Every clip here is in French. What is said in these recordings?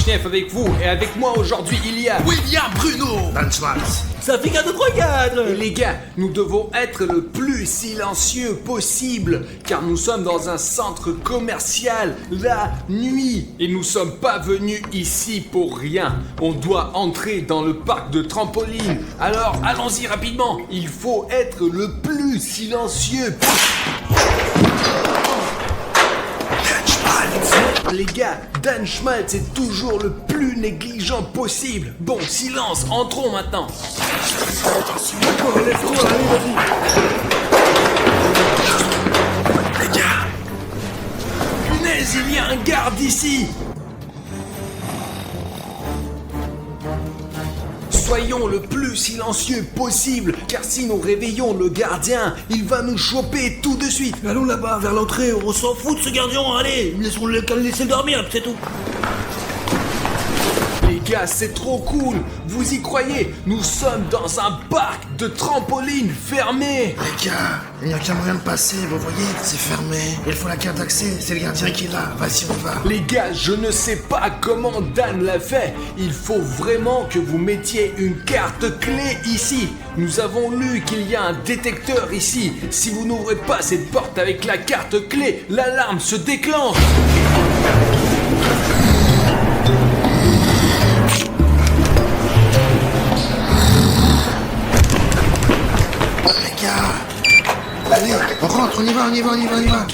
Schneef avec vous, et avec moi aujourd'hui il y a... William Bruno. Dan Schmaltz. Ça fait qu'un autre cadre. Et les gars, nous devons être le plus silencieux possible, car nous sommes dans un centre commercial, la nuit. Et nous sommes pas venus ici pour rien. On doit entrer dans le parc de trampoline. Alors, allons-y rapidement. Il faut être le plus silencieux. Les gars, Dan Schmaltz est toujours le plus négligent possible. Bon, silence, entrons maintenant. D'accord, lève-toi, allez, vas-y. Les gars, punaise, il y a un garde ici. Soyons le plus silencieux possible, car si nous réveillons le gardien, il va nous choper tout de suite. Allons là-bas, vers l'entrée, on s'en fout de ce gardien, allez, laissons-le laisser dormir, c'est tout. Les gars, c'est trop cool. Vous y croyez? Nous sommes dans un parc de trampoline fermé. Les gars, il n'y a qu'un moyen de passer, vous voyez, c'est fermé. Il faut la carte d'accès, c'est le gardien qui est là. Vas-y, on va. Les gars, je ne sais pas comment Dan l'a fait. Il faut vraiment que vous mettiez une carte clé ici. Nous avons lu qu'il y a un détecteur ici. Si vous n'ouvrez pas cette porte avec la carte clé, l'alarme se déclenche. Les gars, allez, on rentre, on y va.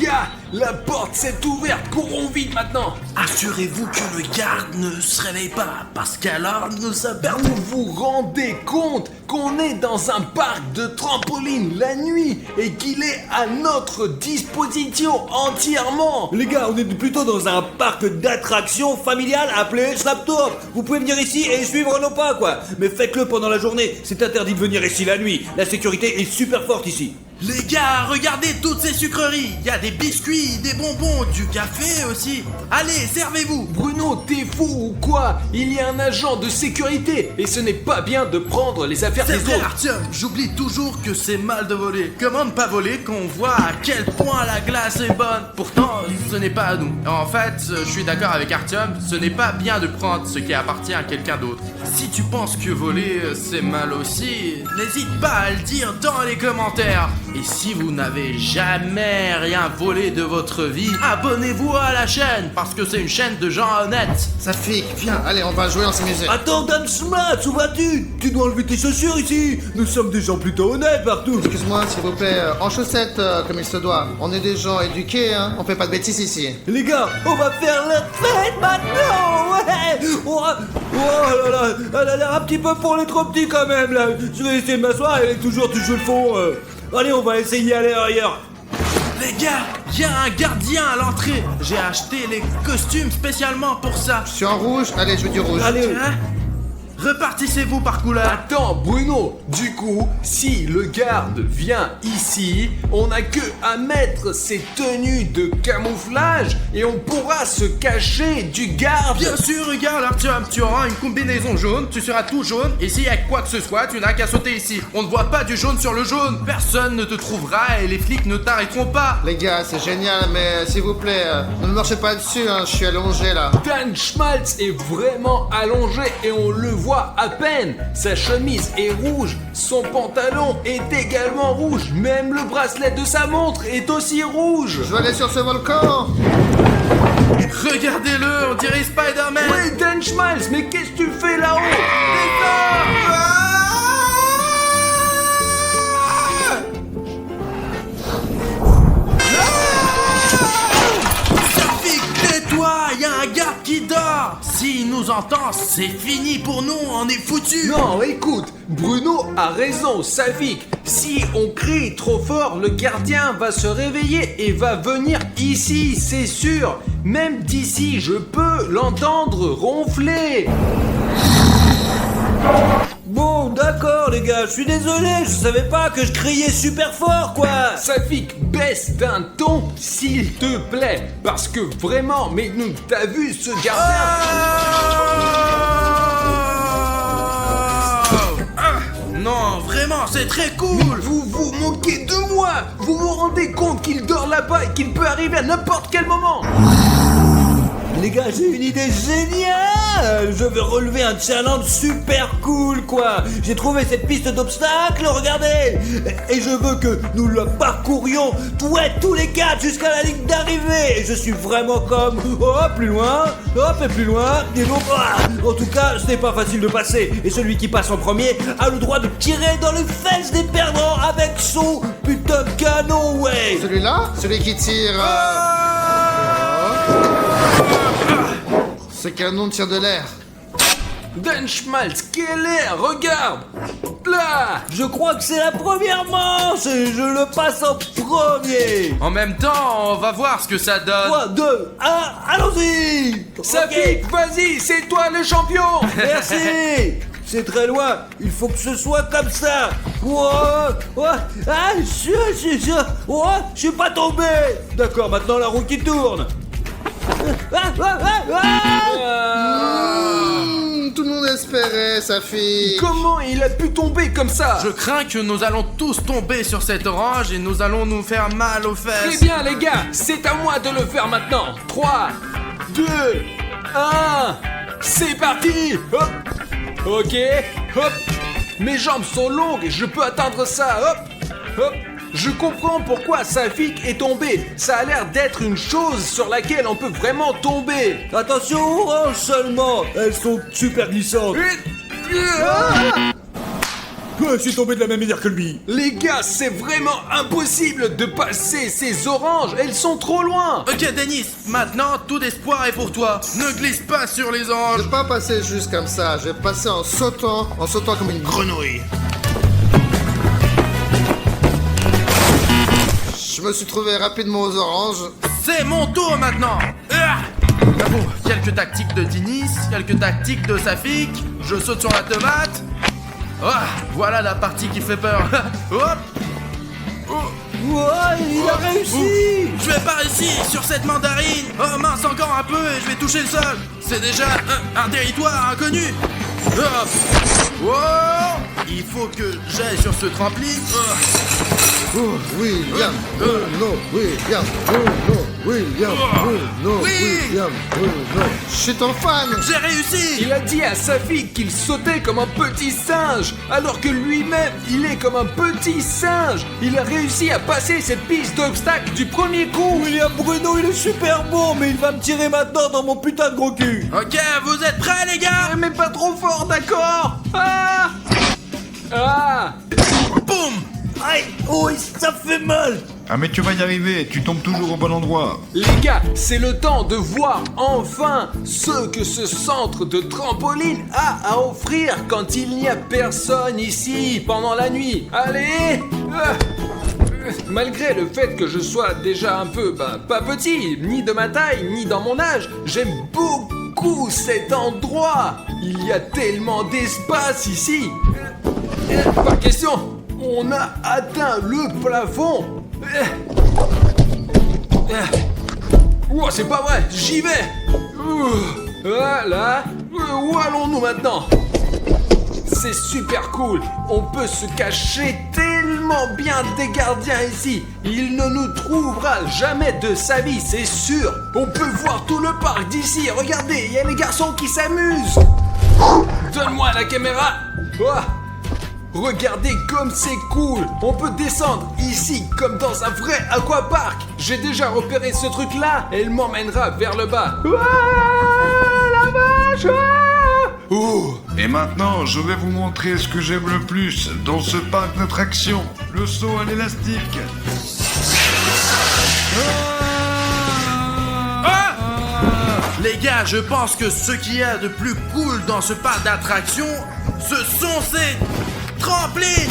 Gars, la porte s'est ouverte. Courons vite maintenant. Assurez-vous que le garde ne se réveille pas, parce qu'alors nous apercevons. Vous vous rendez compte qu'on est dans un parc de trampoline la nuit et qu'il est à notre disposition entièrement. Les gars, on est plutôt dans un parc d'attractions familiales appelé Snaptour. Vous pouvez venir ici et suivre nos pas, quoi. Mais faites-le pendant la journée, c'est interdit de venir ici la nuit. La sécurité est super forte ici. Les gars, regardez toutes ces sucreries. Il y a des biscuits, des bonbons, du café aussi. Allez, servez-vous. Bruno, t'es fou ou quoi? Il y a un agent de sécurité et ce n'est pas bien de prendre les affaires C'est des vrai, autres. Artyom, j'oublie toujours que c'est mal de voler. Comment ne pas voler quand on voit à quel point la glace est bonne? Pourtant, ce n'est pas à nous. En fait, je suis d'accord avec Artyom, ce n'est pas bien de prendre ce qui appartient à quelqu'un d'autre. Si tu penses que voler, c'est mal aussi, n'hésite pas à le dire dans les commentaires. Et si vous n'avez jamais rien volé de votre vie, abonnez-vous à la chaîne, parce que c'est une chaîne de gens honnêtes. Safik, viens, allez, on va jouer, on s'amuser. Attends, Dan Schmaltz, où vas-tu? Tu dois enlever tes chaussures ici. Nous sommes des gens plutôt honnêtes partout. Excuse-moi, s'il vous plaît, en chaussettes, comme il se doit. On est des gens éduqués, hein. On fait pas de bêtises ici. Les gars, on va faire la fête maintenant. Ouais. Oh là là, elle a l'air un petit peu pour les trop petits quand même là. Je vais essayer de m'asseoir, elle est toujours le fond. Allez, on va essayer à l'air. Les gars, il y a un gardien à l'entrée. J'ai acheté les costumes spécialement pour ça. Je suis en rouge, allez, je veux du rouge. Allez. Hein? Repartissez-vous par couleur. Attends, Bruno, du coup, si le garde vient ici, on n'a que à mettre ses tenues de camouflage et on pourra se cacher du garde. Bien sûr, regarde Artyom, tu auras une combinaison jaune, tu seras tout jaune, et s'il y a quoi que ce soit, tu n'as qu'à sauter ici. On ne voit pas du jaune sur le jaune. Personne ne te trouvera et les flics ne t'arrêteront pas. Les gars, c'est génial, mais s'il vous plaît, ne me marchez pas dessus, hein, je suis allongé là. Dan Schmaltz est vraiment allongé et on le voit à peine. Sa chemise est rouge, son pantalon est également rouge, même le bracelet de sa montre est aussi rouge. Je vais aller sur ce volcan. Regardez-le, on dirait Spider-Man. Oui, Dan Schmaltz, mais qu'est-ce que tu fais là-haut? Safik, tais-toi, il y a un garde qui dort. S'il nous entend, c'est fini pour nous, on est foutus. Non, écoute, Bruno a raison, Safik. Si on crie trop fort, le gardien va se réveiller et va venir ici, c'est sûr. Même d'ici, je peux l'entendre ronfler. Bon, d'accord les gars, je suis désolé, je savais pas que je criais super fort quoi. Safik, baisse d'un ton, s'il te plaît. Parce que vraiment, mais nous, t'as vu ce gardien? Non, vraiment, c'est très cool. Vous vous moquez de moi. Vous vous rendez compte qu'il dort là-bas et qu'il peut arriver à n'importe quel moment? Les gars, j'ai une idée géniale. Je vais relever un challenge super cool, quoi. J'ai trouvé cette piste d'obstacles, regardez. Et je veux que nous la parcourions, tous les quatre, jusqu'à la ligne d'arrivée. Et je suis vraiment comme, plus loin, et plus loin. Et donc, en tout cas, ce n'est pas facile de passer. Et celui qui passe en premier a le droit de tirer dans les fesses des perdants avec son putain de canon, ouais. Celui-là? Celui qui tire... Ce canon tire de l'air. Schmaltz, quel air, regarde. Là. Je crois que c'est la première manche et je le passe en premier. En même temps, on va voir ce que ça donne. 3, 2, 1, allons-y. Safik, Ok. vas-y, c'est toi le champion. Merci. C'est très loin, il faut que ce soit comme ça. Je suis pas tombé. D'accord, maintenant la roue qui tourne. Tout le monde espérait, sa fille. Comment il a pu tomber comme ça? Je crains que nous allons tous tomber sur cette orange et nous allons nous faire mal aux Très fesses. bien les gars, c'est à moi de le faire maintenant. 3, 2, 1, c'est parti. Hop. Ok, hop. Mes jambes sont longues et je peux atteindre ça. Hop, hop. Je comprends pourquoi Safik est tombé. Ça a l'air d'être une chose sur laquelle on peut vraiment tomber. Attention, orange seulement. Elles sont super glissantes. Je suis tombé de la même manière que lui. Les gars, c'est vraiment impossible de passer ces oranges. Elles sont trop loin. Ok Denis, maintenant tout espoir est pour toi. Ne glisse pas sur les Je oranges. vais pas passer juste comme ça, je vais passer en sautant comme une grenouille. Je me suis trouvé rapidement aux oranges. C'est mon tour maintenant. Bon, quelques tactiques de Denis, quelques tactiques de Safik. Je saute sur la tomate. Voilà la partie qui fait peur. Hop. Il a réussi. Je vais pas réussir sur cette mandarine. Oh mince, encore un peu et je vais toucher le sol. C'est déjà un territoire inconnu. Hop. Wow. Il faut que j'aille sur ce trampoline. William, Bruno, William, Bruno, William, Bruno, Oui. William, Bruno. Je suis ton fan. J'ai réussi. Il a dit à Safik qu'il sautait comme un petit singe, alors que lui-même, il est comme un petit singe. Il a réussi à passer cette piste d'obstacles du premier coup. William Bruno, il est super bon, mais il va me tirer maintenant dans mon putain de gros cul. Ok, vous êtes prêts les gars? Mais pas trop fort, d'accord? Ah! Ah! Boum. Aïe, oui, ça fait mal. Ah mais tu vas y arriver, tu tombes toujours au bon endroit. Les gars, c'est le temps de voir enfin ce que ce centre de trampoline a à offrir quand il n'y a personne ici pendant la nuit. Allez! Malgré le fait que je sois déjà un peu, pas petit, ni de ma taille, ni dans mon âge, j'aime beaucoup cet endroit. Il y a tellement d'espace ici. Pas question, on a atteint le plafond. Oh, c'est pas vrai, j'y vais. Voilà. Où allons-nous maintenant? C'est super cool. On peut se cacher tellement bien des gardiens ici. Il ne nous trouvera jamais de sa vie, c'est sûr. On peut voir tout le parc d'ici. Regardez, il y a les garçons qui s'amusent. Donne-moi la caméra. Regardez comme c'est cool. On peut descendre ici comme dans un vrai aquapark. J'ai déjà repéré ce truc là. Elle m'emmènera vers le bas. La vache. Et maintenant, je vais vous montrer ce que j'aime le plus dans ce parc d'attractions, le saut à l'élastique. Les gars, je pense que ce qu'il y a de plus cool dans ce parc d'attractions, ce sont ces trampolines.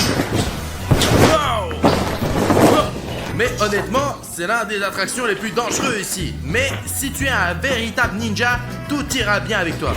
Wow. Mais honnêtement, c'est l'un des attractions les plus dangereuses ici. Mais si tu es un véritable ninja, tout ira bien avec toi.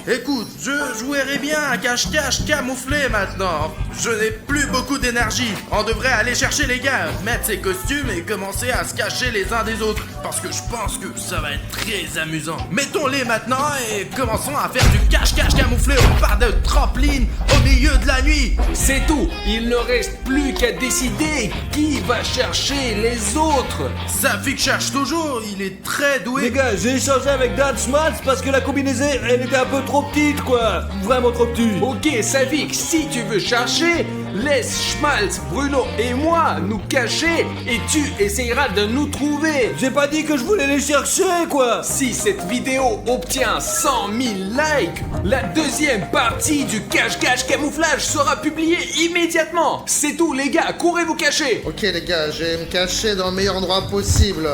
Écoute, je jouerai bien à cache-cache camouflé maintenant. Je n'ai plus beaucoup d'énergie. On devrait aller chercher les gars, mettre ces costumes et commencer à se cacher les uns des autres. Parce que je pense que ça va être très amusant. Mettons-les maintenant et commençons à faire du cache-cache camouflé au parc de trampoline au milieu de la nuit. C'est tout. Il ne reste plus qu'à décider qui va chercher les autres. Safik cherche toujours, il est très doué. Les gars, j'ai échangé avec Dan Schmaltz parce que la combinaison, elle était un peu trop petite, quoi. Vraiment trop petite. Ok, Savik, si tu veux chercher, laisse Schmaltz, Bruno et moi nous cacher et tu essayeras de nous trouver. J'ai pas dit que je voulais les chercher, quoi. Si cette vidéo obtient 100 000 likes, la deuxième partie du cache-cache camouflage sera publiée immédiatement. C'est tout, les gars, courez vous cacher. Ok les gars, je vais me cacher dans le meilleur endroit possible.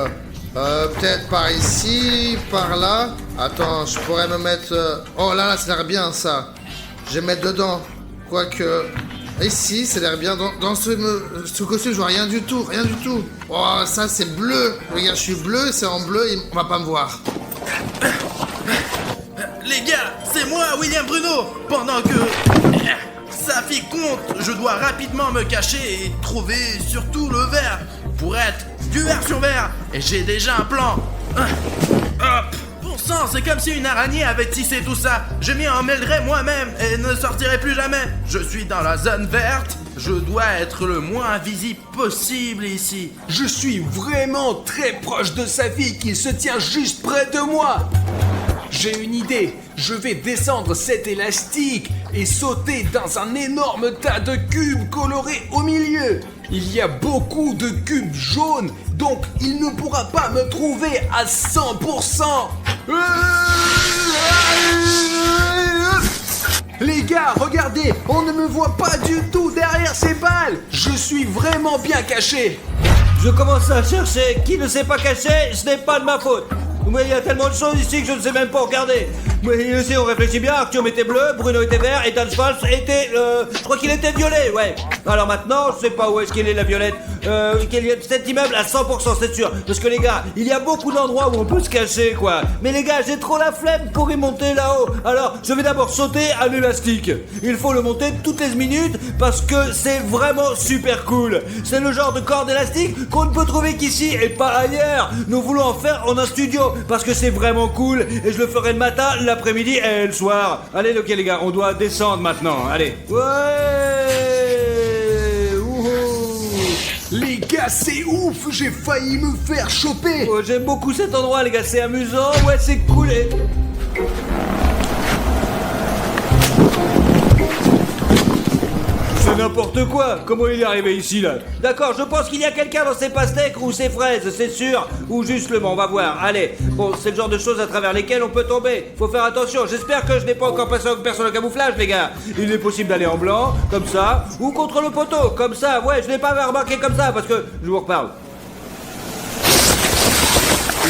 Peut-être par ici, par là. Attends, je pourrais me mettre... Oh là, ça a l'air bien ça. Je vais me mettre dedans. Quoique... Ici, ça a l'air bien. Dans ce costume, je vois rien du tout, rien du tout. Oh, ça c'est bleu. Regarde, je suis bleu, c'est en bleu, on va pas me voir. Les gars, c'est moi, William Bruno. Pendant que Safik compte, je dois rapidement me cacher et trouver surtout le verre pour être du version vert. Et j'ai déjà un plan. Hop. Bon sang, c'est comme si une araignée avait tissé tout ça. Je m'y emmêlerai moi-même et ne sortirai plus jamais. Je suis dans la zone verte. Je dois être le moins visible possible ici. Je suis vraiment très proche de Savik, il se tient juste près de moi. J'ai une idée, je vais descendre cet élastique et sauter dans un énorme tas de cubes colorés au milieu. Il y a beaucoup de cubes jaunes, donc il ne pourra pas me trouver à 100%. Les gars, regardez, on ne me voit pas du tout derrière ces balles. Je suis vraiment bien caché. Je commence à chercher. Qui ne s'est pas caché, ce n'est pas de ma faute. Mais il y a tellement de choses ici que je ne sais même pas regarder. Mais ici on réfléchit bien, Arthur était bleu, Bruno était vert et Dan Schmaltz était... je crois qu'il était violet, ouais. Alors maintenant, je sais pas où est-ce qu'il est la violette. Qu'il y a cet immeuble à 100%, c'est sûr. Parce que les gars, il y a beaucoup d'endroits où on peut se cacher, quoi. Mais les gars, j'ai trop la flemme pour y monter là-haut. Alors, je vais d'abord sauter à l'élastique. Il faut le monter toutes les minutes parce que c'est vraiment super cool. C'est le genre de corde élastique qu'on ne peut trouver qu'ici et pas ailleurs. Nous voulons en faire en un studio parce que c'est vraiment cool et je le ferai le matin, l'après-midi et le soir. Allez, ok les gars, on doit descendre maintenant. Allez. Ouais. Les gars, c'est ouf, j'ai failli me faire choper. Oh, j'aime beaucoup cet endroit, les gars, c'est amusant. Ouais, c'est cool. C'est n'importe quoi. Comment il est arrivé ici, là? D'accord, je pense qu'il y a quelqu'un dans ces pastèques ou ces fraises, c'est sûr. Ou juste le on va voir. Allez, bon, c'est le genre de choses à travers lesquelles on peut tomber. Faut faire attention. J'espère que je n'ai pas encore perçu le camouflage, les gars. Il est possible d'aller en blanc, comme ça, ou contre le poteau, comme ça. Ouais, je l'ai pas remarqué comme ça, parce que je vous reparle.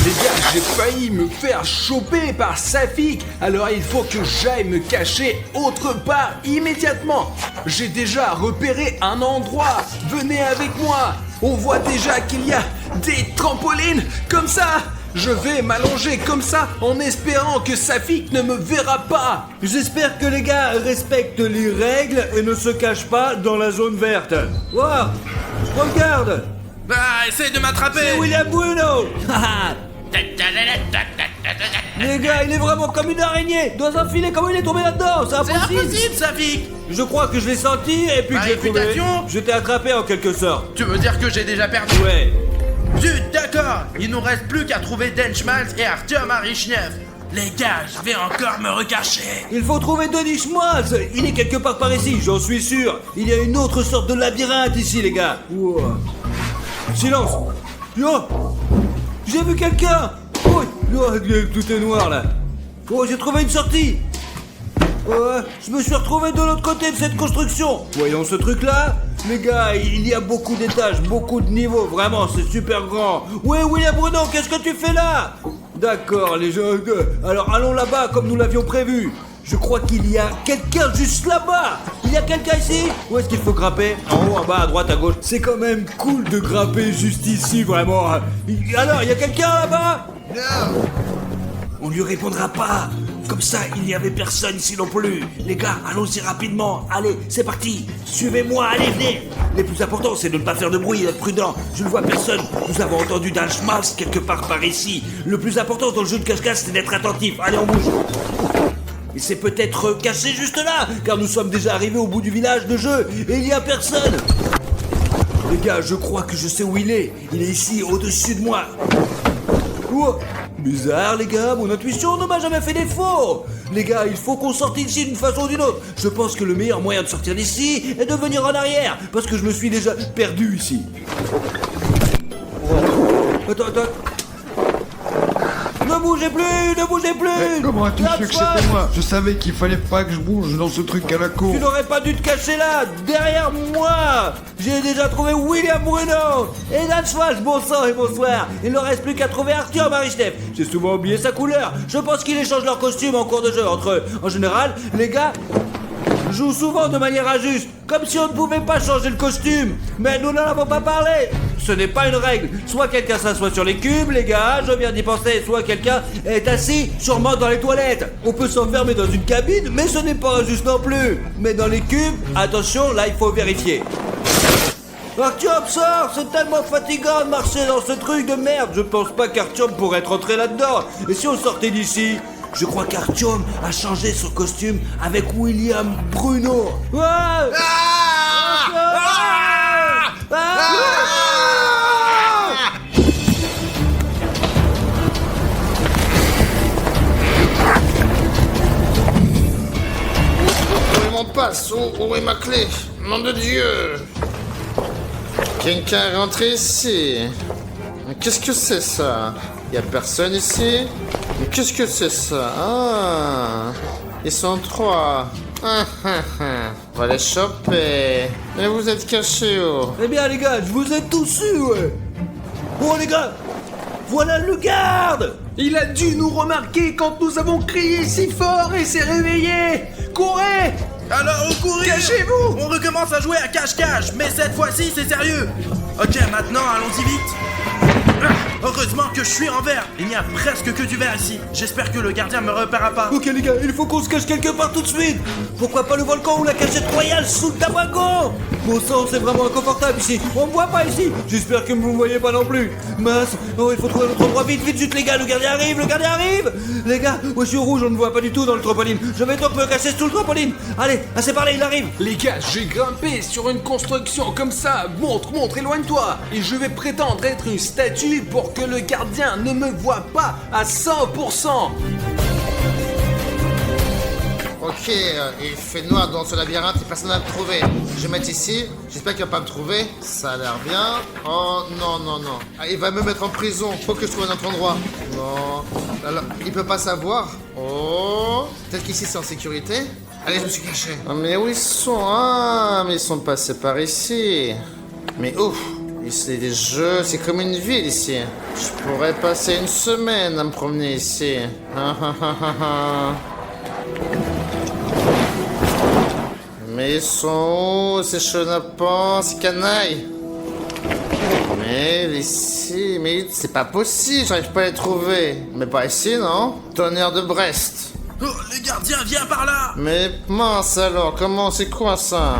Les gars, j'ai failli me faire choper par Safik, alors il faut que j'aille me cacher autre part immédiatement. J'ai déjà repéré un endroit, venez avec moi. On voit déjà qu'il y a des trampolines, comme ça. Je vais m'allonger comme ça en espérant que Safik ne me verra pas. J'espère que les gars respectent les règles et ne se cachent pas dans la zone verte. Wow, regarde. Bah, essaye de m'attraper. C'est William Bruno. Les gars, il est vraiment comme une araignée. Dans un filet, comment il est tombé là-dedans? C'est C'est impossible. impossible, Safik. Je crois que je l'ai senti et puis Ma que j'ai trouvé. réputation. Je t'ai attrapé en quelque sorte. Tu veux dire que j'ai déjà perdu? Ouais. Zut, d'accord. Il nous reste plus qu'à trouver Dan Schmaltz et Artyom Arichnev. Les gars, je vais encore me recacher. Il faut trouver Denis Schmaltz. Il est quelque part par ici, j'en suis sûr. Il y a une autre sorte de labyrinthe ici, les gars. Wow. Silence. Yo, j'ai vu quelqu'un. Oh, tout est noir là. Oh, j'ai trouvé une sortie. Je me suis retrouvé de l'autre côté de cette construction. Voyons ce truc là. Les gars, il y a beaucoup d'étages, beaucoup de niveaux. Vraiment, c'est super grand. Ouais, William Bruno, qu'est-ce que tu fais là? D'accord, les gens. Alors allons là-bas comme nous l'avions prévu. Je crois qu'il y a quelqu'un juste là-bas. Il y a quelqu'un ici? Où est-ce qu'il faut grimper? En haut, en bas, à droite, à gauche. C'est quand même cool de grimper juste ici, vraiment. Alors, il y a quelqu'un là-bas? Non. On lui répondra pas. Comme ça, il n'y avait personne ici non plus. Les gars, allons-y rapidement. Allez, c'est parti. Suivez-moi, allez, venez. Le plus important, c'est de ne pas faire de bruit et d'être prudent. Je ne vois personne. Nous avons entendu d'un schmaltz quelque part par ici. Le plus important dans le jeu de cache-cache, c'est d'être attentif. Allez, on bouge. Il s'est peut-être caché juste là, car nous sommes déjà arrivés au bout du village de jeu et il n'y a personne. Les gars, je crois que je sais où il est. Il est ici, au-dessus de moi. Oh, bizarre, les gars, mon intuition ne m'a jamais fait défaut. Les gars, il faut qu'on sorte d'ici d'une façon ou d'une autre. Je pense que le meilleur moyen de sortir d'ici est de venir en arrière, parce que je me suis déjà perdu ici. Attends. Ne bougez plus, ne bougez plus. Mais comment as-tu su que c'était moi? Je savais qu'il fallait pas que je bouge dans ce truc à la cour. Tu n'aurais pas dû te cacher là, derrière moi. J'ai déjà trouvé William Bruno et Dan Schwartz, bon sang et bonsoir. Il ne reste plus qu'à trouver Arthur Marie-Steph. J'ai souvent oublié sa couleur. Je pense qu'ils échangent leurs costumes en cours de jeu entre eux. En général, les gars jouent souvent de manière injuste, comme si on ne pouvait pas changer le costume. Mais nous n'en avons pas parlé. Ce n'est pas une règle. Soit quelqu'un s'assoit sur les cubes, les gars, je viens d'y penser, soit quelqu'un est assis, sûrement dans les toilettes. On peut s'enfermer dans une cabine, mais ce n'est pas injuste non plus. Mais dans les cubes, attention, là il faut vérifier. Artyom, sors, c'est tellement fatigant de marcher dans ce truc de merde. Je pense pas qu'Artyom pourrait être entré là-dedans. Et si on sortait d'ici? Je crois qu'Artyom a changé son costume avec William Bruno. Ouais. Où est mon passe? Où est ma clé? Nom de Dieu! Quelqu'un est rentré ici. Mais qu'est-ce que c'est ça? Y a personne ici? Mais qu'est-ce que c'est ça? Ah! Ils sont trois. On va les choper. Mais vous êtes cachés où? Eh bien les gars, je vous ai tous eu, ouais. Oh les gars, voilà le garde. Il a dû nous remarquer quand nous avons crié si fort et s'est réveillé. Courez! Alors, au courir! Cachez-vous! On recommence à jouer à cache-cache, mais cette fois-ci, c'est sérieux! Ok, maintenant, allons-y vite! Heureusement que je suis en verre! Il n'y a presque que du verre ici. J'espère que le gardien me repérera pas. Ok les gars, il faut qu'on se cache quelque part tout de suite. Pourquoi pas le volcan ou la cachette royale sous le tabaco? Bon sang, c'est vraiment inconfortable ici. On me voit pas ici. J'espère que vous me voyez pas non plus. Mince, oh il faut trouver notre endroit vite, vite les gars, le gardien arrive, Les gars, moi je suis au rouge, on ne me voit pas du tout dans le trampoline. Je vais donc me cacher sous le trampoline. Allez, assez parlé, il arrive. Les gars, j'ai grimpé sur une construction comme ça. Montre, éloigne-toi. Et je vais prétendre être une statue pour que le gardien ne me voit pas à 100%. Ok, il fait noir dans ce labyrinthe et personne n'a me trouver. Je vais mettre ici, j'espère qu'il va pas me trouver. Ça a l'air bien. Oh non. Ah, il va me mettre en prison, faut que je trouve un autre endroit. Non. Alors, il peut pas savoir. Oh. Peut-être qu'ici c'est en sécurité. Allez, je me suis caché. Ah, mais où ils sont? Ah, mais ils sont passés par ici. Mais ouf. C'est des jeux, c'est comme une ville ici. Je pourrais passer une semaine à me promener ici. Mais ils sont où ces chenapans, ces canailles? Mais ici, mais c'est pas possible, j'arrive pas à les trouver. Mais pas ici, non? Tonnerre de Brest. Oh, le gardien vient par là! Mais mince alors, comment, c'est quoi ça?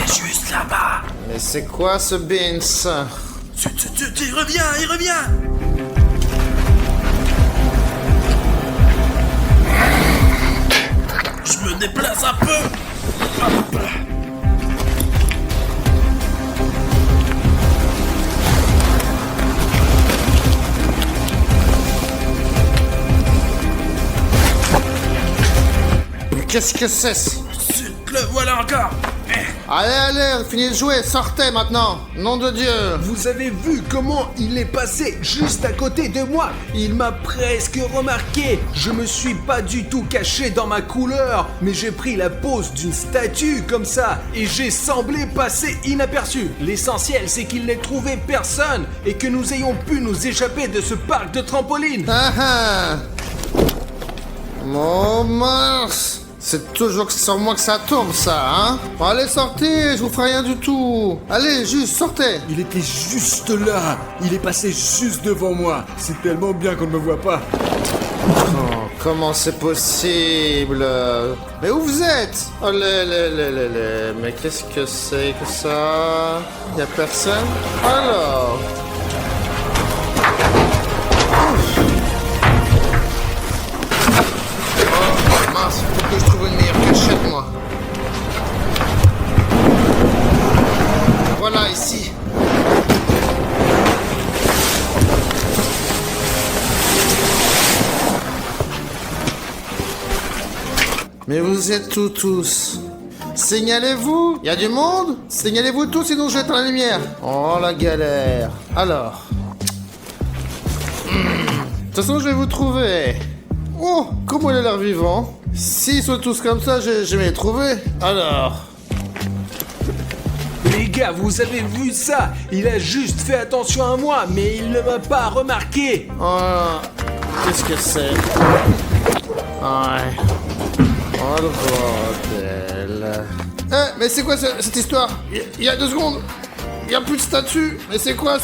Juste là-bas! Mais c'est quoi ce beans? Il revient! Je me déplace un peu! Hop. Mais qu'est-ce que c'est? Le voilà encore! Allez, finis de jouer, sortez maintenant! Nom de Dieu! Vous avez vu comment il est passé juste à côté de moi? Il m'a presque remarqué. Je me suis pas du tout caché dans ma couleur, mais j'ai pris la pose d'une statue comme ça et j'ai semblé passer inaperçu. L'essentiel, c'est qu'il n'ait trouvé personne et que nous ayons pu nous échapper de ce parc de trampolines. Ah. Oh mince! C'est toujours sur moi que ça tombe, ça, hein? Bon, allez, sortez, je vous ferai rien du tout. Allez, juste, sortez. Il était juste là. Il est passé juste devant moi. C'est tellement bien qu'on ne me voit pas. Oh, comment c'est possible? Mais où vous êtes? Oh, mais qu'est-ce que c'est que ça? Y a personne? Alors... Oh, mince, faut que je trouve une meilleure cachette, moi. Voilà, ici. Mais vous êtes où tous? Signalez-vous! Y a du monde? Signalez-vous tous, sinon je vais éteindre la lumière. Oh la galère. Alors. De toute façon, je vais vous trouver. Oh, comment il a l'air vivant. S'ils sont tous comme ça, je vais les trouver. Alors. Les gars, vous avez vu ça? Il a juste fait attention à moi, mais il ne m'a pas remarqué. Oh, qu'est-ce que c'est? Ouais. Oh le bordel. Eh, mais c'est quoi cette histoire? Il y a 2 secondes. Il y a plus de statue. Mais c'est quoi?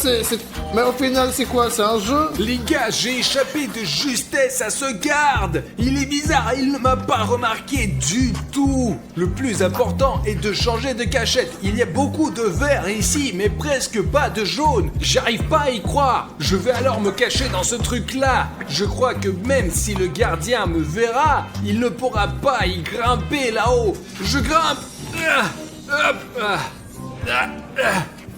Mais au final, c'est quoi? C'est un jeu? Les gars, j'ai échappé de justesse à ce garde. Il est bizarre, il ne m'a pas remarqué du tout. Le plus important est de changer de cachette. Il y a beaucoup de vert ici, mais presque pas de jaune. J'arrive pas à y croire. Je vais alors me cacher dans ce truc-là. Je crois que même si le gardien me verra, il ne pourra pas y grimper là-haut. Je grimpe.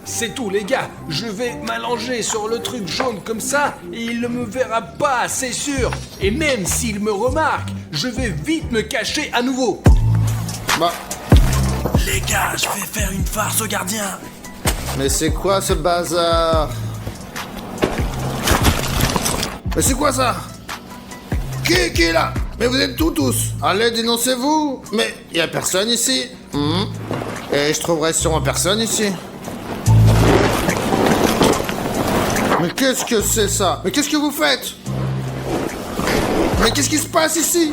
C'est tout les gars, je vais m'allonger sur le truc jaune comme ça et il ne me verra pas, c'est sûr. Et même s'il me remarque, je vais vite me cacher à nouveau. Bah, Les gars, je vais faire une farce au gardien. mais c'est quoi ce bazar? Mais c'est quoi ça? Qui est là? Mais vous êtes tous? Allez, dénoncez-vous. Mais y a personne ici. Et je trouverai sûrement personne ici. Mais qu'est-ce que c'est ça? Mais qu'est-ce que vous faites? Mais qu'est-ce qui se passe ici?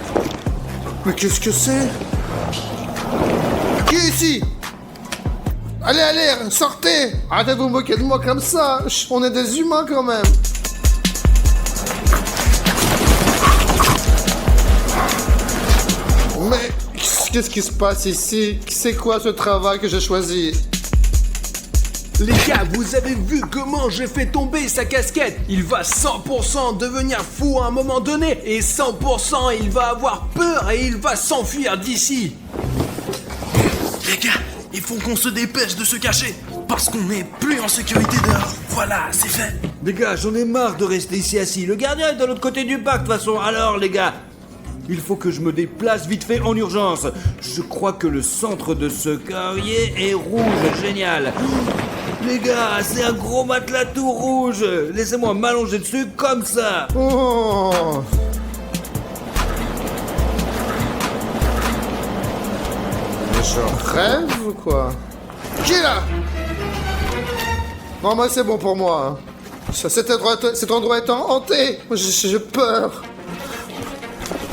Mais qu'est-ce que c'est? Qui est ici? Allez, allez, sortez! Arrêtez de vous moquer de moi comme ça! On est des humains quand même! Mais qu'est-ce qui se passe ici? C'est quoi ce travail que j'ai choisi? Les gars, vous avez vu comment j'ai fait tomber sa casquette? Il va 100% devenir fou à un moment donné et 100% il va avoir peur et il va s'enfuir d'ici. Les gars, il faut qu'on se dépêche de se cacher. Parce qu'on n'est plus en sécurité dehors. Voilà, c'est fait. Les gars, j'en ai marre de rester ici assis. Le gardien est de l'autre côté du parc de toute façon. Alors les gars, il faut que je me déplace vite fait en urgence. Je crois que le centre de ce carrier est rouge. Génial. Les gars, c'est un gros matelas tout rouge. Laissez-moi m'allonger dessus comme ça. Oh! Mais je rêve ou quoi? Qui est là? Non, moi c'est bon pour moi. Cet endroit est hanté. J'ai peur.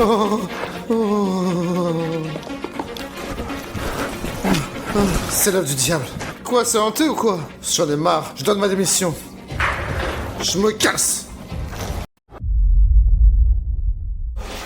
Oh, oh. C'est l'œuvre du diable. Quoi, c'est hanté ou quoi? J'en ai marre, je donne ma démission. Je me casse.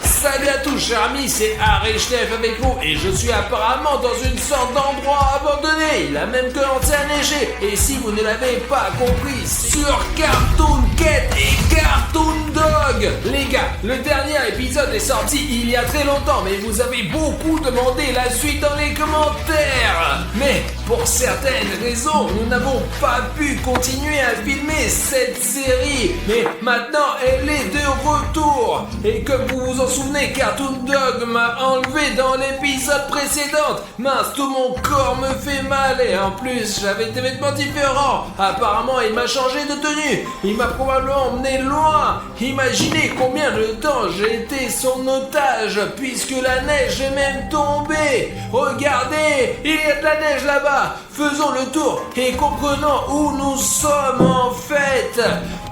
Salut à tous chers amis, c'est Arishtef avec vous et je suis apparemment dans une sorte d'endroit abandonné. Il a même commencé à neiger et si vous ne l'avez pas compris, sur Cartoon Cat et Cartoon Dog. Les gars, le dernier épisode est sorti il y a très longtemps mais vous avez beaucoup demandé la suite dans les commentaires. Mais pour certaines raisons, nous n'avons pas pu continuer à filmer cette série. Mais maintenant, elle est de retour. Et comme vous vous en souvenez, Cartoon Dog m'a enlevé dans l'épisode précédent. Mince, tout mon corps me fait mal. Et en plus, j'avais des vêtements différents. Apparemment, il m'a changé de tenue. Il m'a probablement emmené loin. Imaginez combien de temps j'ai été son otage, puisque la neige est même tombée. Regardez, il y a de la neige là-bas. Faisons le tour et comprenons où nous sommes en fait.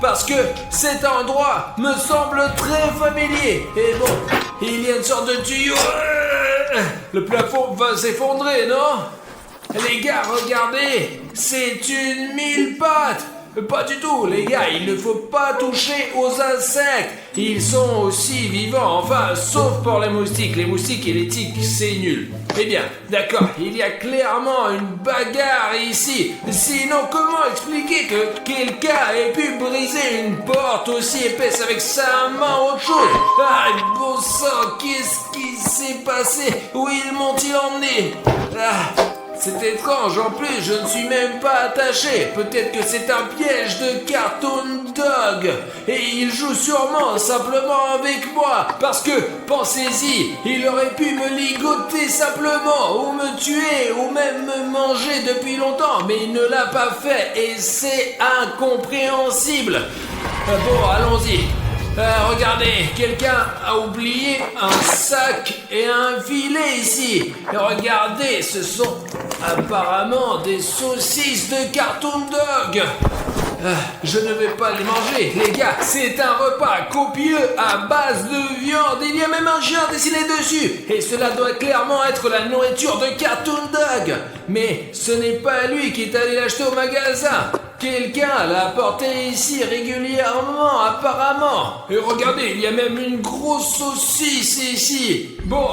Parce que cet endroit me semble très familier. Et bon, il y a une sorte de tuyau. Le plafond va s'effondrer, non? Les gars, regardez, c'est une 1000 pattes. Pas du tout, les gars, il ne faut pas toucher aux insectes. Ils sont aussi vivants, enfin, sauf pour les moustiques. Les moustiques et les tiques, c'est nul. Eh bien, d'accord, il y a clairement une bagarre ici. Sinon, comment expliquer que quelqu'un ait pu briser une porte aussi épaisse avec sa main ou autre chose? Ah, bon sang, qu'est-ce qui s'est passé? Où ils m'ont-ils emmené? Ah, c'est étrange, en plus, je ne suis même pas attaché. Peut-être que c'est un piège de Cartoon Dog. Et il joue sûrement simplement avec moi. Parce que, pensez-y, il aurait pu me ligoter simplement, ou me tuer, ou même me manger depuis longtemps. Mais il ne l'a pas fait, et c'est incompréhensible. Bon, allons-y. Regardez, quelqu'un a oublié un sac et un filet ici. Et regardez, ce sont apparemment des saucisses de Cartoon Dog. Je ne vais pas les manger, les gars. C'est un repas copieux à base de viande. Il y a même un chien dessiné dessus. Et cela doit clairement être la nourriture de Cartoon Dog. Mais ce n'est pas lui qui est allé l'acheter au magasin. Quelqu'un l'a apporté ici régulièrement, apparemment. Et regardez, il y a même une grosse saucisse ici. Bon,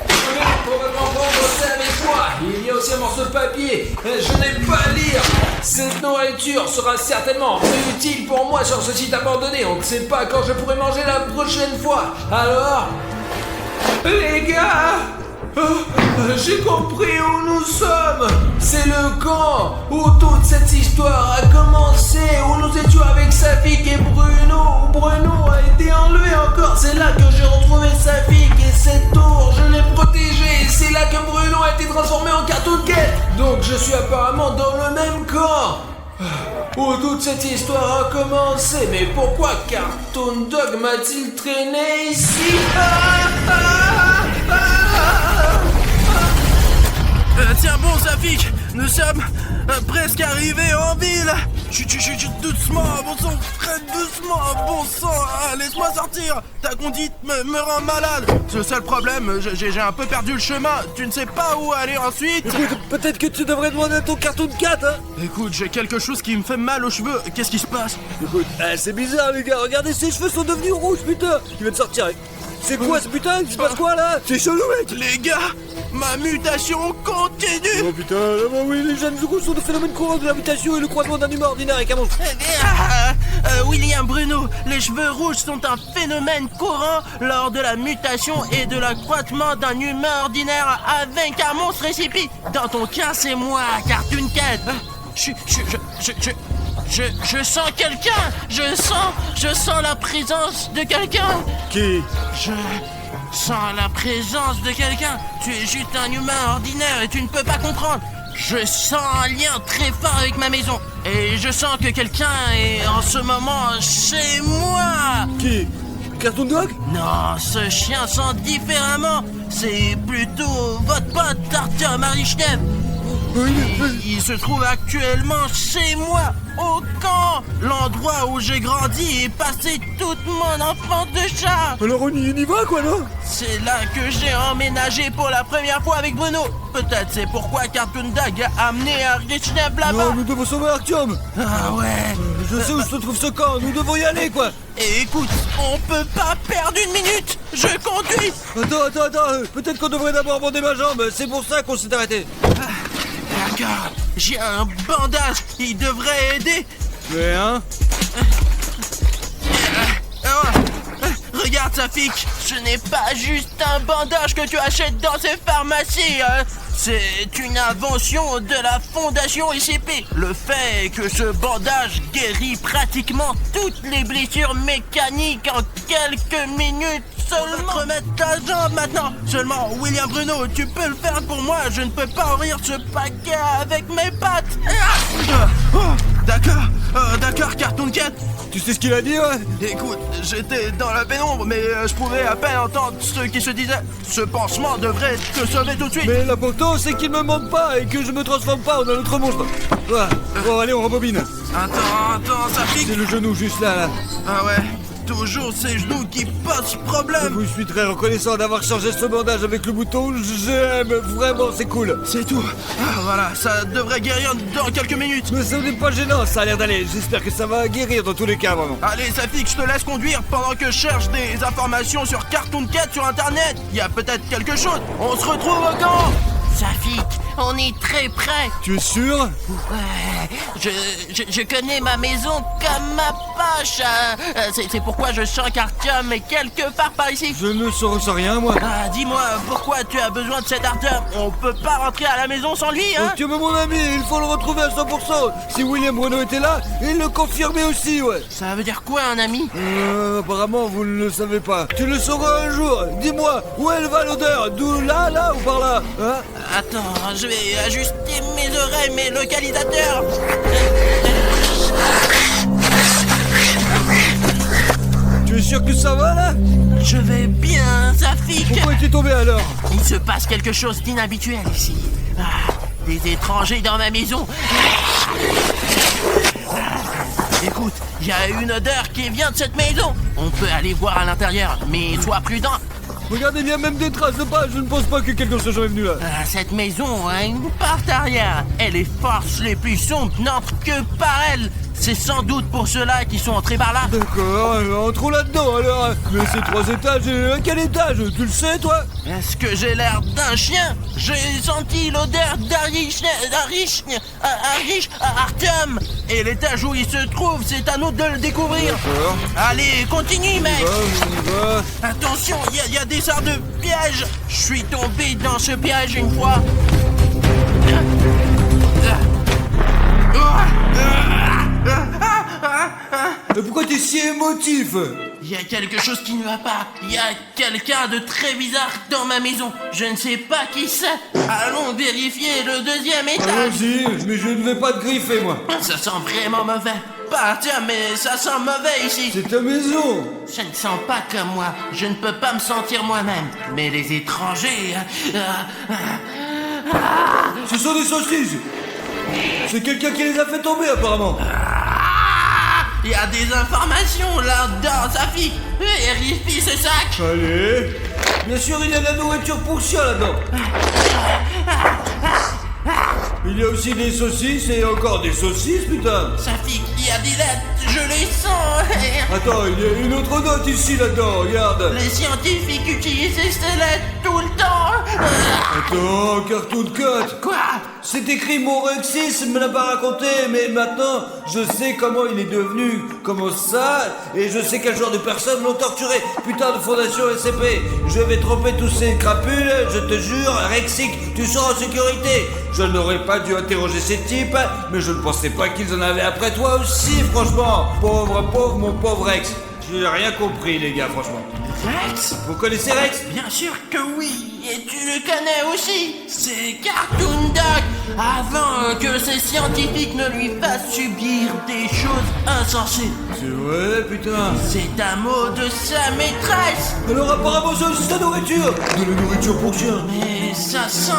je vais probablement prendre ça avec moi. Il y a aussi un morceau de papier. Je n'ai pas à lire. Cette nourriture sera certainement utile pour moi sur ce site abandonné. On ne sait pas quand je pourrai manger la prochaine fois. Alors, les gars, j'ai compris où nous sommes. C'est le camp où toute cette histoire a commencé, où nous étions avec Safik et Bruno. Bruno a été enlevé encore. C'est là que j'ai retrouvé Safik et cette tour, je l'ai protégée. C'est là que Bruno a été transformé en Cartoon Cat. Donc je suis apparemment dans le même camp où toute cette histoire a commencé. Mais pourquoi Cartoon Dog m'a-t-il traîné ici? Tiens bon Safik, nous sommes presque arrivés en ville. Chut, doucement, bon sang, très doucement, bon sang, laisse-moi sortir. Ta conduite me rend malade. C'est le seul problème, j'ai un peu perdu le chemin. Tu ne sais pas où aller ensuite. Écoute, peut-être que tu devrais demander à ton Cartoon Cat, hein. Écoute, j'ai quelque chose qui me fait mal aux cheveux. Qu'est-ce qui se passe? Écoute, c'est bizarre les gars, regardez, ses cheveux sont devenus rouges, putain. Il vient de sortir avec... C'est quoi ce putain? Il se passe quoi là? C'est chelou mec. Les gars, ma mutation continue. Oh putain, oui, les jeunes rouges sont de phénomènes courants de la mutation et le croisement d'un humain ordinaire avec un monstre. William Bruno, les cheveux rouges sont un phénomène courant lors de la mutation et de l'accroissement d'un humain ordinaire avec un monstre récipi. Dans ton cas, c'est moi, Cartoon Cat. Je sens quelqu'un. Je sens la présence de quelqu'un. Qui? Je sens la présence de quelqu'un. Tu es juste un humain ordinaire et tu ne peux pas comprendre. Je sens un lien très fort avec ma maison. Et je sens que quelqu'un est en ce moment chez moi. Qui? Cartoon Dog? Non, ce chien sent différemment. C'est plutôt votre pote Arthur Marichnev. Il se trouve actuellement chez moi, au camp, l'endroit où j'ai grandi et passé toute mon enfance de chat. Alors on y va quoi, non? C'est là que j'ai emménagé pour la première fois avec Bruno. Peut-être c'est pourquoi Cartoon Dog a amené Marichnev là-bas. Non, nous devons sauver Artyom. Ah ouais. Je sais où se trouve ce camp, nous devons y aller quoi. Et écoute, on peut pas perdre une minute. Je conduis. Attends, peut-être qu'on devrait d'abord bander ma jambe, c'est pour ça qu'on s'est arrêté. D'accord, j'ai un bandage, il devrait aider. Mais hein? Regarde Safik, ce n'est pas juste un bandage que tu achètes dans ces pharmacies, hein. C'est une invention de la fondation ICP. Le fait est que ce bandage guérit pratiquement toutes les blessures mécaniques en quelques minutes seulement. Remettre ta jambe maintenant. Seulement, William Bruno, tu peux le faire pour moi. Je ne peux pas ouvrir ce paquet avec mes pattes. D'accord, Cartoon Cat. Tu sais ce qu'il a dit, ouais? Écoute, j'étais dans la pénombre, mais je pouvais à peine entendre ce qui se disait. Ce pansement devrait te sauver tout de suite. Mais l'important, c'est qu'il me manque pas et que je me transforme pas en un autre monstre. Ouais. Bon, allez, on rebobine. Attends, Safik. C'est le genou juste là. Ah ouais. toujours ces genoux qui posent problème. Je suis très reconnaissant d'avoir changé ce bandage avec le bouton. J'aime vraiment, c'est cool. C'est tout. Ah, voilà, ça devrait guérir dans quelques minutes. Mais ce n'est pas gênant, ça a l'air d'aller. J'espère que ça va guérir dans tous les cas, vraiment. Allez, Safik, je te laisse conduire pendant que je cherche des informations sur Cartoon Cat sur internet. Il y a peut-être quelque chose. On se retrouve au camp. Safik, on est très près. Tu es sûr? Ouais, je connais ma maison comme ma poche. C'est pourquoi je sens qu'Artyom est quelque part par ici. Je ne saurais rien, moi. Ah, dis-moi, pourquoi tu as besoin de cet Artyom? On peut pas rentrer à la maison sans lui, hein? Tu es mon ami, il faut le retrouver à 100%. Si William Bruno était là, il le confirmait aussi, ouais. Ça veut dire quoi, un ami? Apparemment, vous ne le savez pas. Tu le sauras un jour. Dis-moi, où elle va l'odeur? D'où là ou par là? Hein? Attends, je vais ajuster mes oreilles, mes localisateurs. Tu es sûr que ça va, là? Je vais bien, Safik. Pourquoi es-tu tombé, alors? Il se passe quelque chose d'inhabituel ici. Des étrangers dans ma maison. Écoute, il y a une odeur qui vient de cette maison. On peut aller voir à l'intérieur, mais sois prudent. Regardez, il y a même des traces de pas. Je ne pense pas que quelqu'un soit jamais venu là. Cette maison a une porte arrière. Et les forces les plus sombres n'entrent que par elle. C'est sans doute pour ceux-là qui sont entrés par là. D'accord, entrons là-dedans alors. Mais c'est 3 étages et à quel étage? Tu le sais, toi? Est-ce que j'ai l'air d'un chien? J'ai senti l'odeur Artyom. Et l'étage où il se trouve, c'est à nous de le découvrir. D'accord. Allez, continue, mec. On y va. Attention, il y a des sortes de pièges. Je suis tombé dans ce piège une fois. Mais pourquoi t'es si émotif? Il y a quelque chose qui ne va pas. Il y a quelqu'un de très bizarre dans ma maison. Je ne sais pas qui c'est. Allons vérifier le 2e étage. Allons-y, mais je ne vais pas te griffer, moi. Ça sent vraiment mauvais. Pas tiens, mais ça sent mauvais ici. C'est ta maison. Je ne sens pas comme moi. Je ne peux pas me sentir moi-même. Mais les étrangers... Ce sont des saucisses. C'est quelqu'un qui les a fait tomber, apparemment. Il y a des informations là-dedans, Safik. Vérifie ce sac. Allez. Bien sûr, il y a de la nourriture pour chien là-dedans. Il y a aussi des saucisses et encore des saucisses, putain. Safik, il y a des lettres, je les sens. Attends, il y a une autre note ici là-dedans, regarde. Les scientifiques utilisent ces lettres tout le temps. Attends, Cartoon Cat. Quoi? C'est écrit mon Rexis, me l'a pas raconté, mais maintenant je sais comment il est devenu comme ça, et je sais quel genre de personnes l'ont torturé. Putain de fondation SCP, je vais tromper tous ces crapules, je te jure, Rexic, tu seras en sécurité. Je n'aurais pas dû interroger ces types, mais je ne pensais pas qu'ils en avaient après toi aussi, franchement. Pauvre, mon pauvre Rex. J'ai rien compris, les gars, franchement. Rex? Vous connaissez Rex? Bien sûr que oui, et tu le connais aussi. C'est Cartoon Dog. Avant que ces scientifiques ne lui fassent subir des choses insensées. C'est vrai, putain. C'est un mot de sa maîtresse. Alors apparemment c'est aussi sa nourriture. De la nourriture pour chien. Mais ça sent...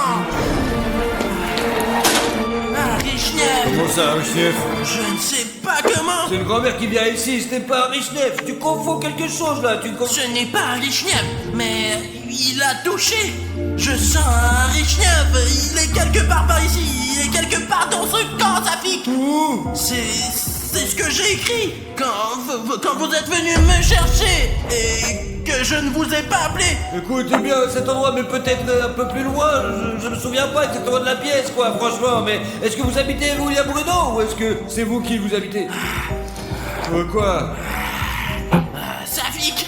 Richnef. Comment ça, Richnef? Je ne sais pas comment. C'est une grand-mère qui vient ici, ce n'est pas un Richnef. Tu confonds quelque chose là, Ce n'est pas un Richnef, mais il a touché. Je sens un Richnef, il est quelque part par ici, il est quelque part dans ce camp, Safik. Où? C'est ce que j'ai écrit quand vous êtes venu me chercher et que je ne vous ai pas appelé. Écoute, eh bien cet endroit, mais peut-être un peu plus loin. Je me souviens pas exactement de la pièce, quoi, franchement. Mais est-ce que vous habitez William Bruno ou est-ce que c'est vous qui vous habitez? Quoi? Safik,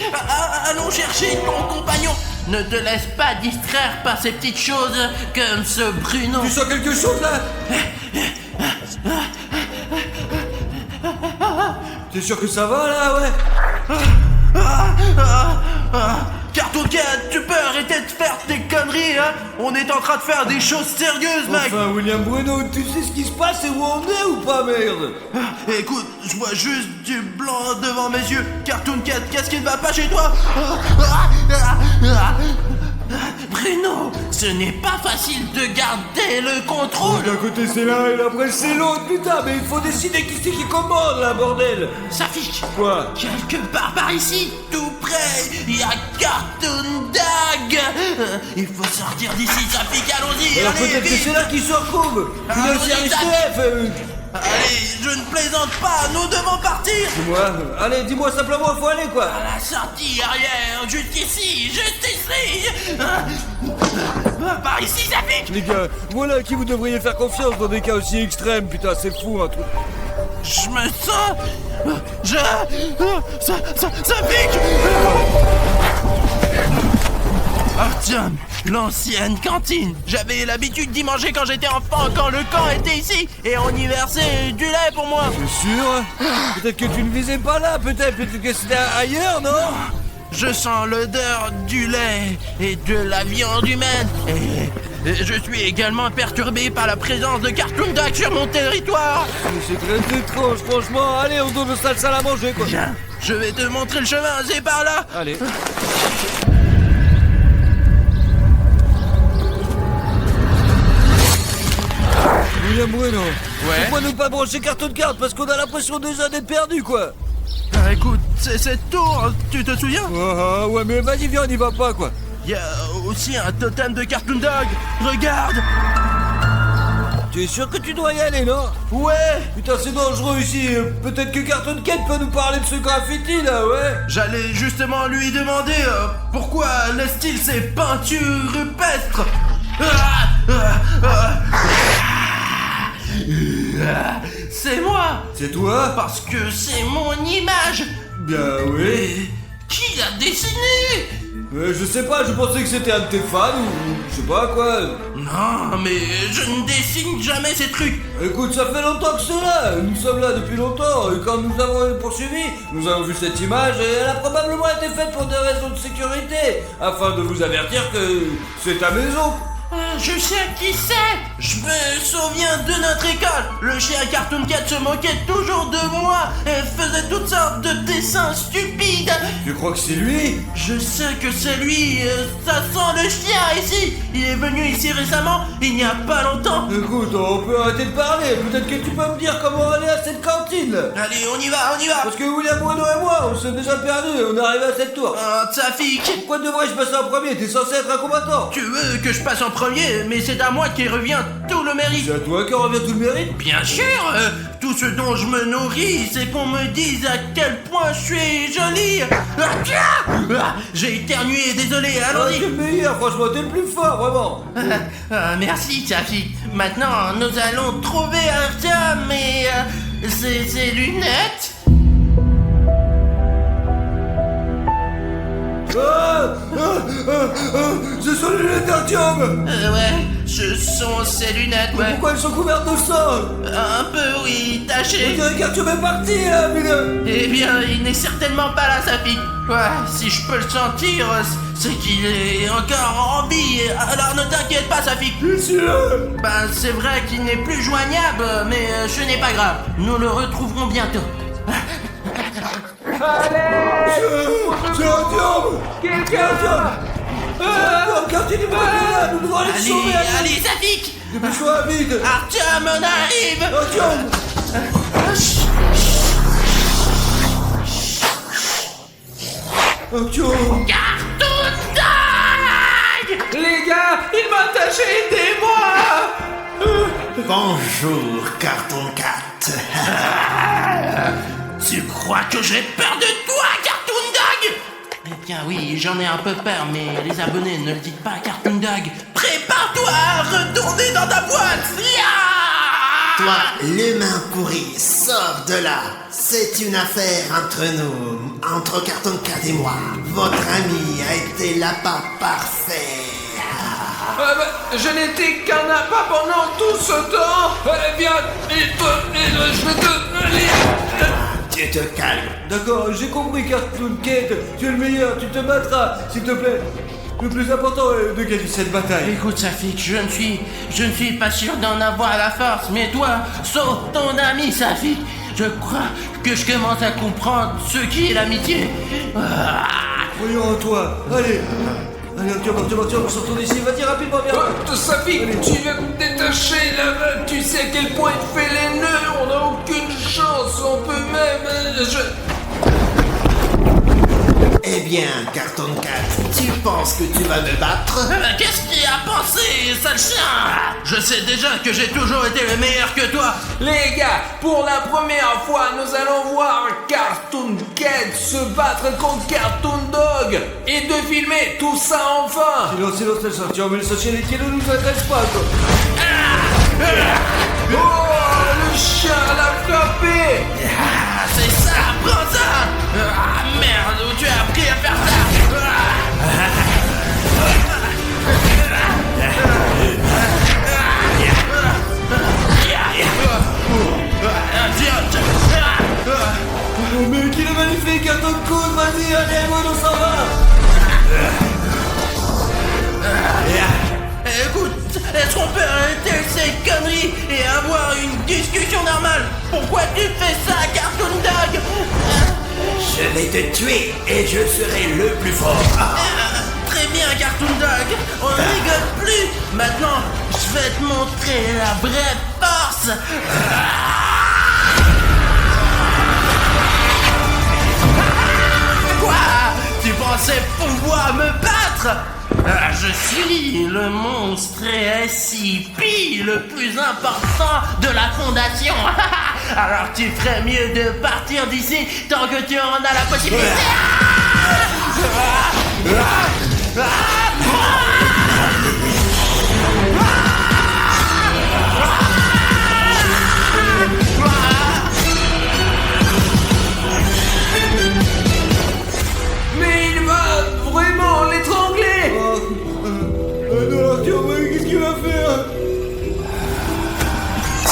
allons chercher ton compagnon. Ne te laisse pas distraire par ces petites choses comme ce Bruno. Tu sens quelque chose là? T'es sûr que ça va là, ouais? Cartoon Cat, tu peux arrêter de faire tes conneries, hein? On est en train de faire des choses sérieuses, mec! Enfin, William Bruno, tu sais ce qui se passe et où on est ou pas, merde? Écoute, je vois juste du blanc devant mes yeux. Cartoon Cat, qu'est-ce qui ne va pas chez toi? Bruno, ce n'est pas facile de garder le contrôle. D'un côté c'est l'un et après c'est l'autre, putain, mais il faut décider qui c'est qui commande là, bordel. Safik, Quoi? quelque part par ici, tout près, il y a Cartoon Dag. Il faut sortir d'ici, Safik, allons-y, Alors allez, peut-être que vite. c'est là qu'ils se retrouvent. Ah, Le oui, service Zach. TF. Allez, je ne plaisante pas, nous devons partir. Dis-moi, allez, dis-moi simplement, faut aller quoi. À la sortie arrière, juste ici, juste ici. Par ici, Safik. Les gars, voilà à qui vous devriez faire confiance dans des cas aussi extrêmes, putain, c'est fou un truc. Je me sens... Ça pique. Artyom, l'ancienne cantine. J'avais l'habitude d'y manger quand j'étais enfant, quand le camp était ici, et on y versait du lait pour moi. T'es sûr? Peut-être que tu ne visais pas là, peut-être que c'était ailleurs, non? Je sens l'odeur du lait et de la viande humaine. Et je suis également perturbé par la présence de Cartoon Dag sur mon territoire. Mais c'est très étrange, franchement. Allez, on donne le sale à manger, quoi. Viens, je vais te montrer le chemin, c'est par là. Allez. William Bruno, Ouais. pourquoi ne pas brancher Cartoon Card? Parce qu'on a l'impression déjà d'être perdu, quoi. Écoute, c'est cette tour, tu te souviens? Ah ouais, mais vas-y, viens, on y va pas, quoi. Il y a aussi un totem de Cartoon Dag. Regarde. Tu es sûr que tu dois y aller, non? Ouais. Putain, c'est dangereux ici. Peut-être que Cartoon Cat peut nous parler de ce graffiti, là, ouais. J'allais justement lui demander pourquoi laisse-t-il ces peintures rupestres. C'est moi. C'est toi? Parce que c'est mon image. Bien, oui. Et qui l'a dessiné? Je sais pas, je pensais que c'était un de tes fans ou je sais pas quoi. Non, mais je ne dessine jamais ces trucs. Écoute, ça fait longtemps que c'est là. Nous sommes là depuis longtemps. Et quand nous avons poursuivi, nous avons vu cette image et elle a probablement été faite pour des raisons de sécurité, afin de vous avertir que c'est ta maison. Je sais qui c'est. Je me souviens de notre école. Le chien Cartoon Cat se moquait toujours de moi et faisait toutes sortes de dessins stupides. Tu crois que c'est lui? Je sais que c'est lui. Ça sent le chien ici. Il est venu ici récemment, il n'y a pas longtemps. Écoute, on peut arrêter de parler. Peut-être que tu peux me dire comment aller à cette cantine. Allez, on y va, on y va. Parce que William Bruno et moi, on s'est déjà perdus. On est arrivé à cette tour. Safik, Pourquoi devrais-je passer en premier? T'es censé être un combattant. tu veux que je passe en premier, mais c'est à moi qui revient tout le mérite. C'est à toi que revient tout le mérite. Bien sûr, tout ce dont je me nourris, c'est qu'on me dise à quel point je suis jolie. J'ai éternué, désolé, Ah, allons-y. t'es le meilleur, franchement, t'es le plus fort, vraiment. Merci, Safik. Maintenant, nous allons trouver Artyom et ses lunettes. Ce sont les lunettes d'Artyom. Ouais, ce sont ses lunettes, ouais. Pourquoi elles sont couvertes de sang? Un peu, oui, On tachées. dirait qu'Artyom est parti, là, mais... Eh bien, il n'est certainement pas là, Safik. Ouais, si je peux le sentir, c'est qu'il est encore en vie. Alors ne t'inquiète pas, Safik. Ben, c'est vrai qu'il n'est plus joignable, mais ce n'est pas grave. Nous le retrouverons bientôt. C'est Artyom. Quelqu'un Artyom. Quand il est pas là, nous devons aller te sauver. Allez, Safik. Dépêche-toi, vite. Artyom, on arrive. Artyom. Artyom. Cartoon Dag. Les gars, il m'a attaché, aidez-moi. Bonjour, Carton Cat. Tu crois que j'ai peur de toi, Cartoon Dag? Eh bien oui, j'en ai un peu peur, mais les abonnés ne le dites pas à Cartoon Dag. Prépare-toi à retourner dans ta boîte. Toi, l'humain pourri, sors de là. C'est une affaire entre nous, entre Carton Cat et moi. Votre ami a été l'appât parfait. Je n'étais qu'un appât pendant tout ce temps. Viens, je vais te... Tu te calmes. D'accord, j'ai compris, Cartoon Cat. Tu es le meilleur, tu te battras, s'il te plaît. Le plus important est de gagner cette bataille. Écoute, Safik, je ne suis pas sûr d'en avoir la force, mais toi, sauve ton ami, Safik. Je crois que je commence à comprendre ce qui est l'amitié. Voyons en toi. Allez, Allez, Arthur, on va se retourner ici. Vas-y, rapidement, viens. Safi, tu vas te détacher là. Tu sais à quel point il fait les nœuds. On n'a aucune chance. On peut même. Eh bien, Carton Cat, tu penses que tu vas me battre? Qu'est-ce qu'il a pensé, sale chien? Je sais déjà que j'ai toujours été le meilleur que toi. Les gars, pour la première fois, nous allons voir Cartoon Cat se battre contre Cartoon Dog et de filmer tout ça enfin. Silence, Arthur, mais le sachet les ne nous intéresse pas, quoi. Oh, le chien l'a frappé. Ah, c'est ça, prends ça. Ah merde, où tu as appris à faire ça? Oh, mec, il est magnifique, Carton Cool, vas-y, allez, moi, on s'en va. Écoute, est-ce qu'on peut arrêter ces conneries et avoir une discussion normale? Pourquoi tu fais ça, Cartoon Dog? Je vais te tuer et je serai le plus fort. Très bien, Cartoon Dog, on ne rigole plus. Maintenant, je vais te montrer la vraie force. Quoi? Tu pensais pouvoir me battre? Je suis le monstre SCP le plus important de la fondation. Alors tu ferais mieux de partir d'ici tant que tu en as la possibilité. Mais il va vraiment l'étrangler. Non, Arthur, mais qu'est-ce qu'il va faire?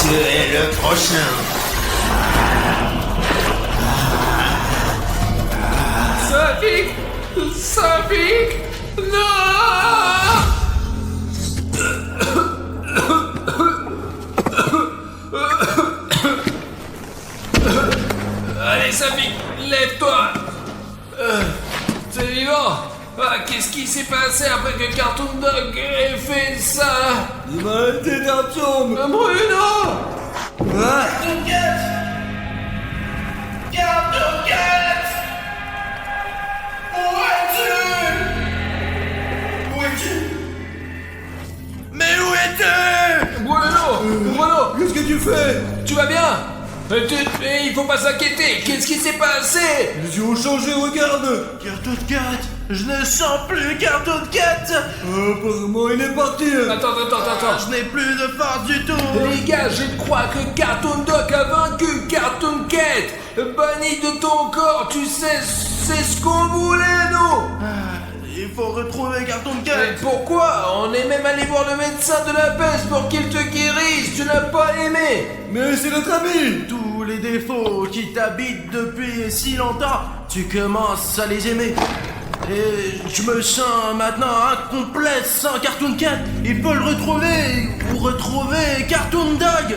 Tu es le prochain. Safi, non. Allez, Safi, lève-toi. T'es vivant? Qu'est-ce qui s'est passé après que Cartoon Dog ait fait ça? Il m'a arrêté d'Arthur. Bruno! Cartoon Cat! Cartoon Cat! Où es-tu? Où es-tu? Mais où es-tu? Bruno! Qu'est-ce que tu fais? Tu vas bien? Il faut pas s'inquiéter. Qu'est-ce qui s'est passé? Les yeux ont changé, regarde. Cartoon Cat! Je ne sens plus Cartoon Cat! Apparemment, il est parti. Attends. Je n'ai plus de force du tout! Les gars, je crois que Cartoon Dog a vaincu Cartoon Cat. Banni de ton corps, tu sais, c'est ce qu'on voulait, nous. Il faut retrouver Cartoon Cat! Mais pourquoi? On est même allé voir le médecin de la peste pour qu'il te guérisse. Tu n'as pas aimé. Mais c'est notre ami. Tous les défauts qui t'habitent depuis si longtemps, tu commences à les aimer. Et je me sens maintenant incomplet sans Cartoon Cat. Il faut le retrouver ou retrouver Cartoon Dog.